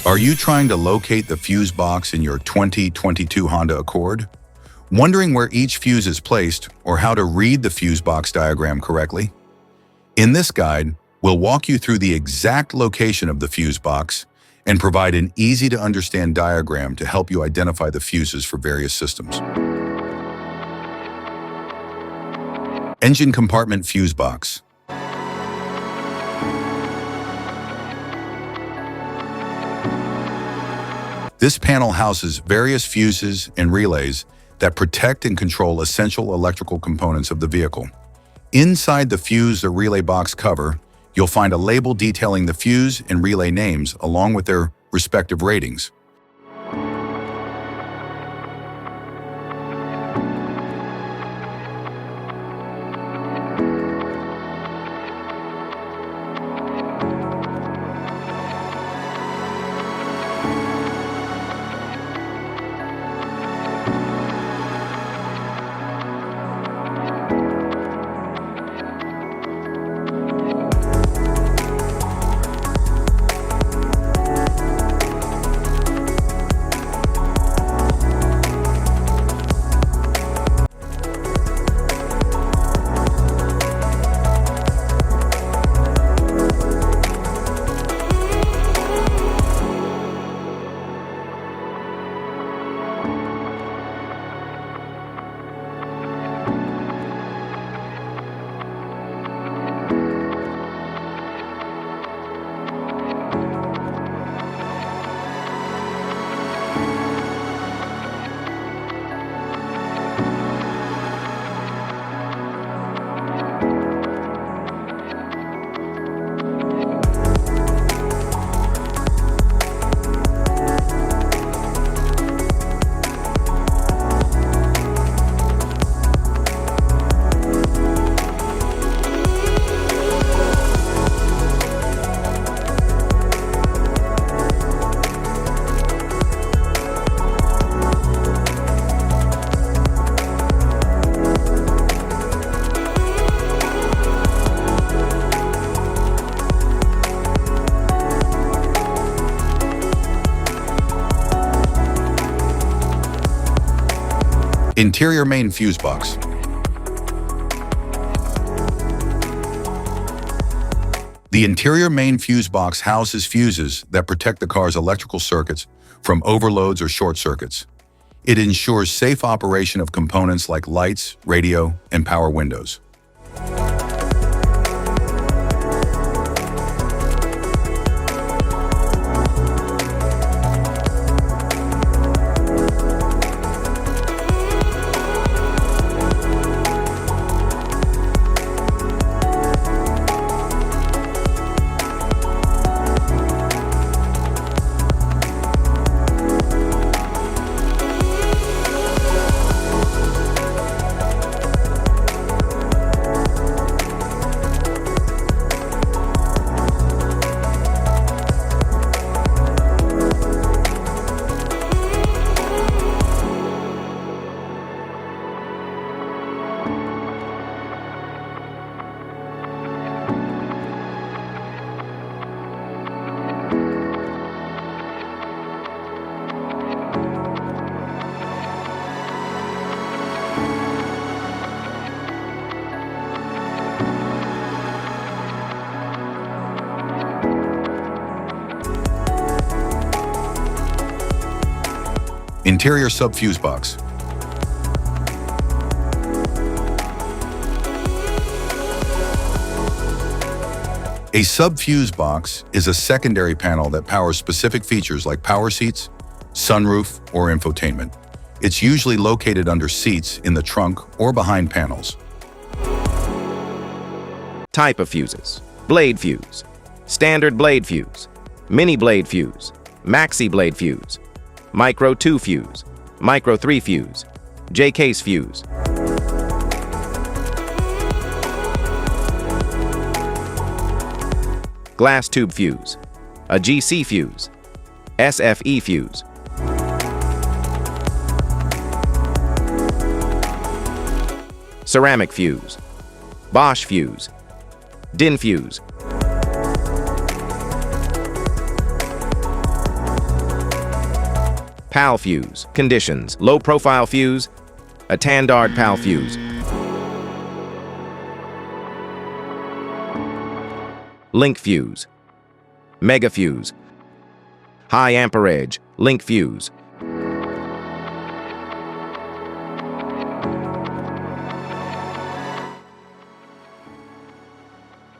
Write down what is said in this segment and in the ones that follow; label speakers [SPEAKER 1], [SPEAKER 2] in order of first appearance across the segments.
[SPEAKER 1] Are you trying to locate the fuse box in your 2022 Honda Accord? Wondering where each fuse is placed or how to read the fuse box diagram correctly? In this guide, we'll walk you through the exact location of the fuse box and provide an easy-to-understand diagram to help you identify the fuses for various systems. Engine compartment fuse box. This panel houses various fuses and relays that protect and control essential electrical components of the vehicle. Inside the fuse or relay box cover, you'll find a label detailing the fuse and relay names along with their respective ratings. Interior main fuse box. The interior main fuse box houses fuses that protect the car's electrical circuits from overloads or short circuits. It ensures safe operation of components like lights, radio, and power windows. Interior subfuse box. A subfuse box is a secondary panel that powers specific features like power seats, sunroof, or infotainment. It's usually located under seats, in the trunk, or behind panels.
[SPEAKER 2] Type of fuses: blade fuse, standard blade fuse, mini blade fuse, maxi blade fuse, micro 2 fuse, micro 3 fuse, J-case fuse. Glass tube fuse, a GC fuse, SFE fuse. Ceramic fuse, Bosch fuse, DIN fuse. PAL fuse. Conditions: low profile fuse, a Tandard PAL fuse. Link fuse. Mega fuse. High amperage. Link fuse.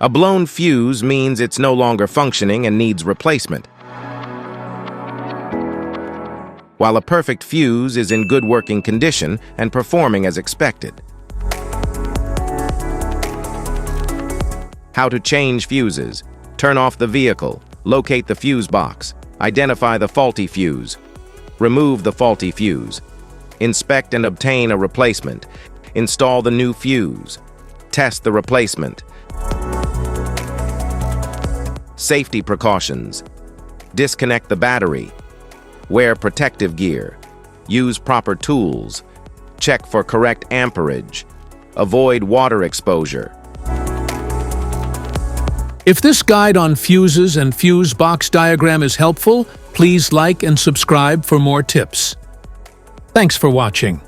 [SPEAKER 2] A blown fuse means it's no longer functioning and needs replacement, while a perfect fuse is in good working condition and performing as expected. How to change fuses: turn off the vehicle, locate the fuse box, identify the faulty fuse, remove the faulty fuse, inspect and obtain a replacement, install the new fuse, test the replacement. Safety precautions: disconnect the battery, wear protective gear, use proper tools, check for correct amperage, avoid water exposure.
[SPEAKER 3] If this guide on fuses and fuse box diagram is helpful, please like and subscribe for more tips. Thanks for watching.